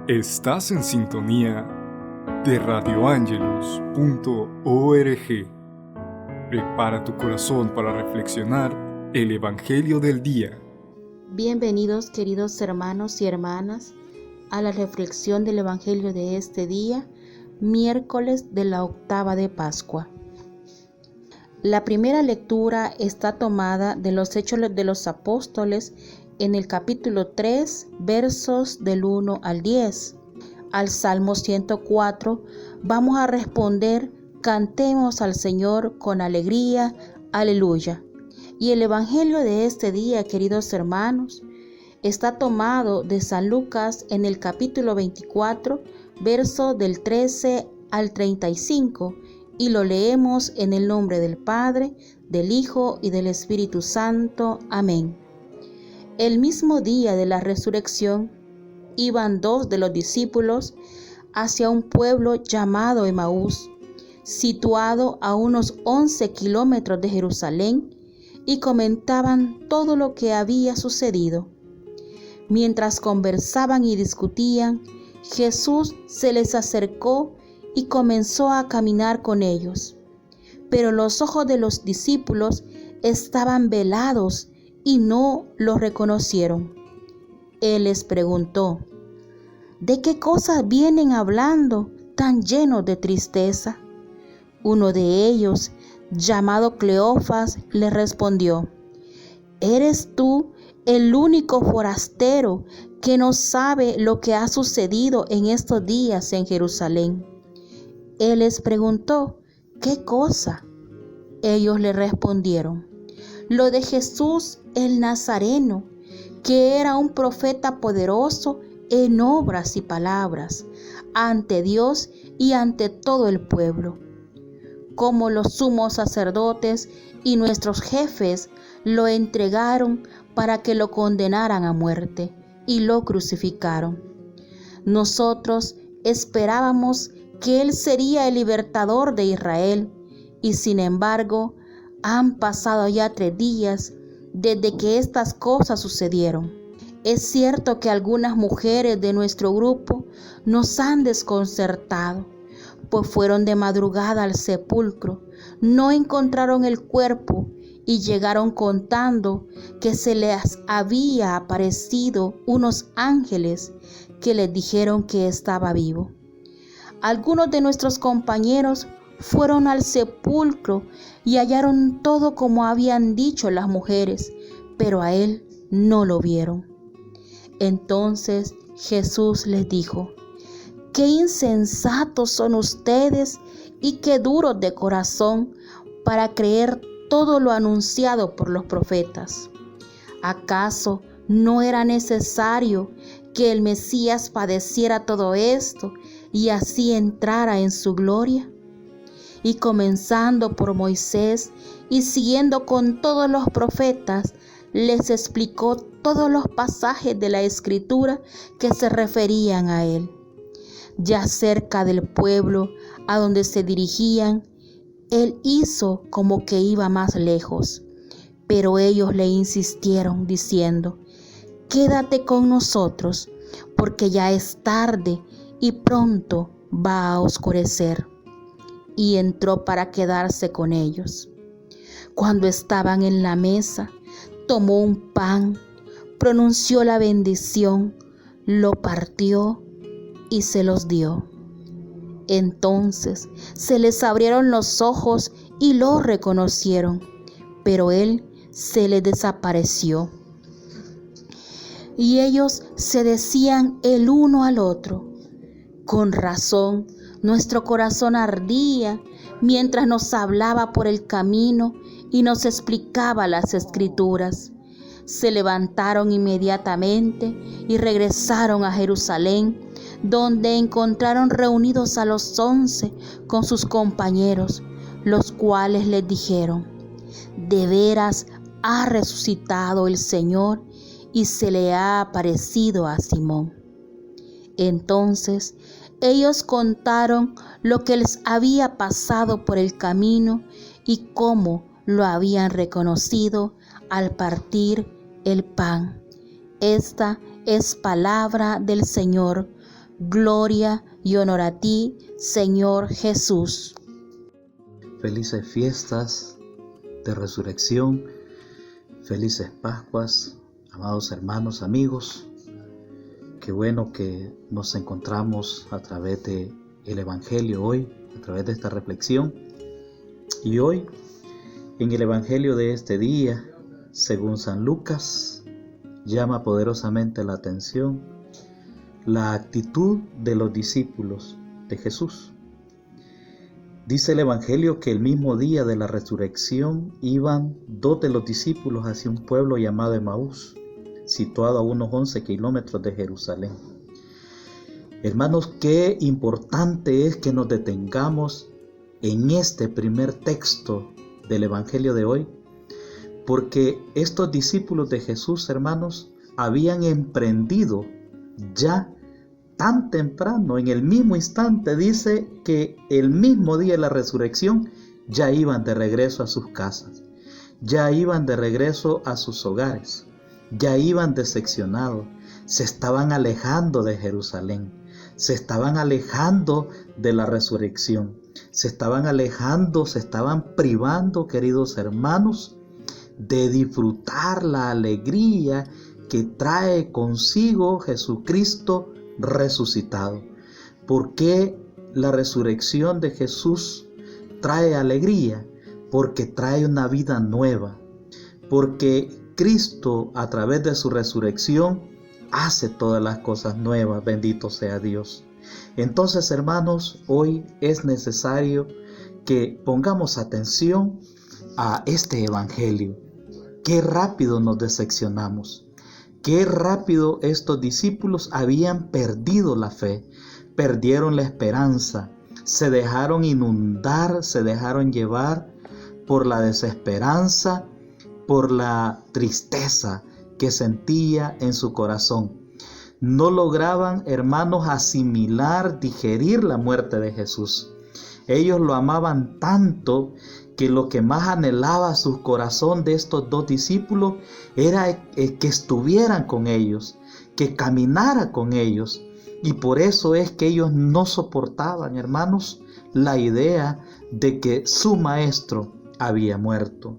Estás en sintonía de radioangelus.org. Prepara tu corazón para reflexionar el Evangelio del día. Bienvenidos, queridos hermanos y hermanas, a la reflexión del Evangelio de este día, miércoles de la octava de Pascua. La primera lectura está tomada de los Hechos de los Apóstoles en el capítulo 3, versos del 1 al 10. Al Salmo 104 vamos a responder: cantemos al Señor con alegría, aleluya. Y el Evangelio de este día, queridos hermanos, está tomado de San Lucas en el capítulo 24, verso del 13 al 35, y lo leemos en el nombre del Padre, del Hijo y del Espíritu Santo. Amén. El mismo día de la resurrección, iban dos de los discípulos hacia un pueblo llamado Emaús, situado a unos 11 kilómetros de Jerusalén, y comentaban todo lo que había sucedido. Mientras conversaban y discutían, Jesús se les acercó y comenzó a caminar con ellos. Pero los ojos de los discípulos estaban velados y no lo reconocieron. Él les preguntó: ¿de qué cosas vienen hablando tan llenos de tristeza? Uno de ellos, llamado Cleofas, le respondió: ¿eres tú el único forastero que no sabe lo que ha sucedido en estos días en Jerusalén? Él les preguntó: ¿qué cosa? Ellos le respondieron: lo de Jesús el Nazareno, que era un profeta poderoso en obras y palabras, ante Dios y ante todo el pueblo. Como los sumos sacerdotes y nuestros jefes lo entregaron para que lo condenaran a muerte y lo crucificaron. Nosotros esperábamos que Él sería el libertador de Israel, y sin embargo han pasado ya 3 días desde que estas cosas sucedieron. Es cierto que algunas mujeres de nuestro grupo nos han desconcertado, pues fueron de madrugada al sepulcro, no encontraron el cuerpo y llegaron contando que se les había aparecido unos ángeles que les dijeron que estaba vivo. Algunos de nuestros compañeros fueron al sepulcro y hallaron todo como habían dicho las mujeres, pero a él no lo vieron. Entonces Jesús les dijo: qué insensatos son ustedes y qué duros de corazón para creer todo lo anunciado por los profetas. ¿Acaso no era necesario que el Mesías padeciera todo esto y así entrara en su gloria? Y comenzando por Moisés y siguiendo con todos los profetas, les explicó todos los pasajes de la Escritura que se referían a él. Ya cerca del pueblo a donde se dirigían, él hizo como que iba más lejos, pero ellos le insistieron diciendo: quédate con nosotros, porque ya es tarde y pronto va a oscurecer. Y entró para quedarse con ellos. Cuando estaban en la mesa, tomó un pan, pronunció la bendición, lo partió y se los dio. Entonces se les abrieron los ojos y lo reconocieron, pero él se les desapareció. Y ellos se decían el uno al otro: con razón, nuestro corazón ardía mientras nos hablaba por el camino y nos explicaba las Escrituras. Se levantaron inmediatamente y regresaron a Jerusalén, donde encontraron reunidos a los 11 con sus compañeros, los cuales les dijeron: de veras ha resucitado el Señor y se le ha aparecido a Simón. Entonces ellos contaron lo que les había pasado por el camino y cómo lo habían reconocido al partir el pan. Esta es palabra del Señor. Gloria y honor a ti, Señor Jesús. Felices fiestas de resurrección, felices Pascuas, amados hermanos, amigos. Qué bueno que nos encontramos a través del Evangelio hoy, a través de esta reflexión. Y hoy, en el Evangelio de este día, según San Lucas, llama poderosamente la atención la actitud de los discípulos de Jesús. Dice el Evangelio que el mismo día de la resurrección iban 2 de los discípulos hacia un pueblo llamado Emaús, situado a unos 11 kilómetros de Jerusalén. Hermanos, qué importante es que nos detengamos en este primer texto del Evangelio de hoy, porque estos discípulos de Jesús, hermanos, habían emprendido ya tan temprano, en el mismo instante, dice que el mismo día de la resurrección ya iban de regreso a sus casas, ya iban de regreso a sus hogares, ya iban decepcionados, se estaban alejando de Jerusalén, se estaban alejando de la resurrección, se estaban alejando, se estaban privando, queridos hermanos, de disfrutar la alegría que trae consigo Jesucristo resucitado. ¿Por qué la resurrección de Jesús trae alegría? Porque trae una vida nueva, porque Cristo, a través de su resurrección, hace todas las cosas nuevas. Bendito sea Dios. Entonces, hermanos, hoy es necesario que pongamos atención a este Evangelio. Qué rápido nos decepcionamos. Qué rápido estos discípulos habían perdido la fe, perdieron la esperanza, se dejaron inundar, se dejaron llevar por la desesperanza, por la tristeza que sentía en su corazón. No lograban, hermanos, asimilar, digerir la muerte de Jesús. Ellos lo amaban tanto que lo que más anhelaba su corazón de estos 2 discípulos era que estuvieran con ellos, que caminara con ellos. Y por eso es que ellos no soportaban, hermanos, la idea de que su maestro había muerto.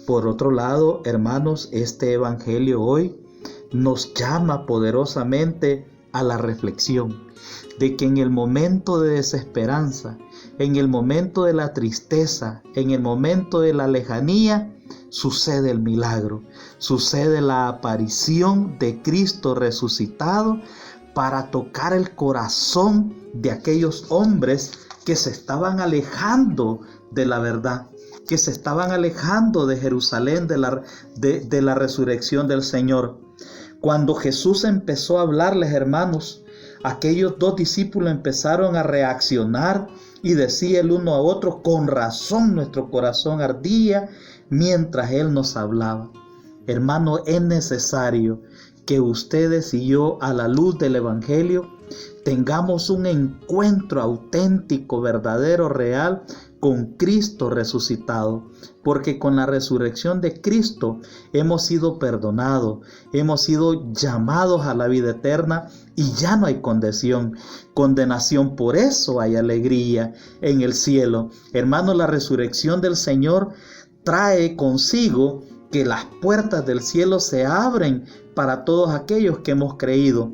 Por otro lado, hermanos, este Evangelio hoy nos llama poderosamente a la reflexión de que en el momento de desesperanza, en el momento de la tristeza, en el momento de la lejanía, sucede el milagro, sucede la aparición de Cristo resucitado para tocar el corazón de aquellos hombres que se estaban alejando de la verdad, que se estaban alejando de Jerusalén, de la resurrección del Señor. Cuando Jesús empezó a hablarles, hermanos, aquellos 2 discípulos empezaron a reaccionar y decía el uno a otro: con razón nuestro corazón ardía mientras Él nos hablaba. Hermano, es necesario que ustedes y yo, a la luz del Evangelio, tengamos un encuentro auténtico, verdadero, real con Cristo resucitado, porque con la resurrección de Cristo hemos sido perdonados, hemos sido llamados a la vida eterna y ya no hay condenación. Por eso hay alegría en el cielo. Hermanos, la resurrección del Señor trae consigo que las puertas del cielo se abren para todos aquellos que hemos creído.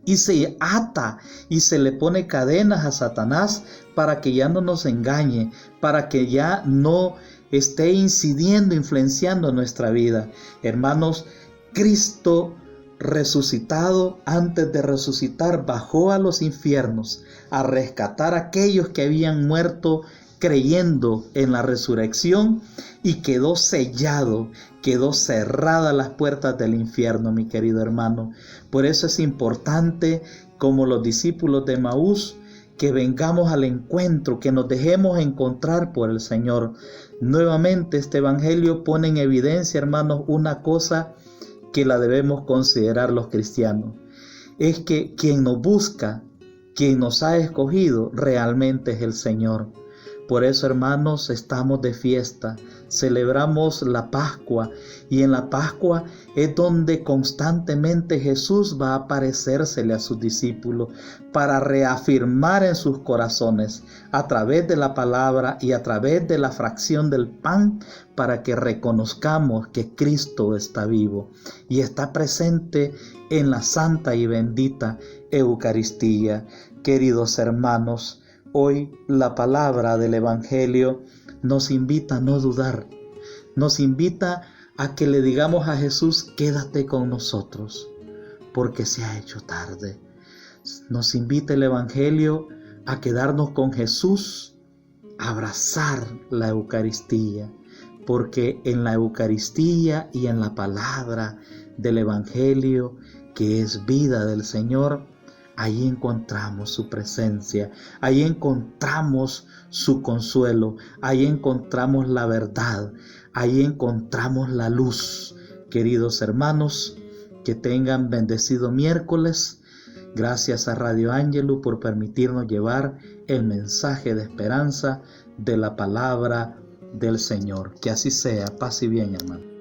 Y se ata y se le pone cadenas a Satanás para que ya no nos engañe, para que ya no esté incidiendo, influenciando nuestra vida. Hermanos, Cristo resucitado, antes de resucitar, bajó a los infiernos a rescatar a aquellos que habían muerto creyendo en la resurrección, y quedó sellado, quedó cerrada las puertas del infierno, mi querido hermano. Por eso es importante, como los discípulos de Emaús, que vengamos al encuentro, que nos dejemos encontrar por el Señor. Nuevamente este Evangelio pone en evidencia, hermanos, una cosa que la debemos considerar los cristianos. Es que quien nos busca, quien nos ha escogido, realmente es el Señor. Por eso, hermanos, estamos de fiesta, celebramos la Pascua, y en la Pascua es donde constantemente Jesús va a aparecérsele a sus discípulos para reafirmar en sus corazones a través de la palabra y a través de la fracción del pan, para que reconozcamos que Cristo está vivo y está presente en la santa y bendita Eucaristía. Queridos hermanos, hoy la palabra del Evangelio nos invita a no dudar, nos invita a que le digamos a Jesús: quédate con nosotros, porque se ha hecho tarde. Nos invita el Evangelio a quedarnos con Jesús, a abrazar la Eucaristía, porque en la Eucaristía y en la palabra del Evangelio, que es vida del Señor, ahí encontramos su presencia, ahí encontramos su consuelo, ahí encontramos la verdad, ahí encontramos la luz. Queridos hermanos, que tengan bendecido miércoles. Gracias a Radio Ángelus por permitirnos llevar el mensaje de esperanza de la palabra del Señor. Que así sea. Paz y bien, hermano.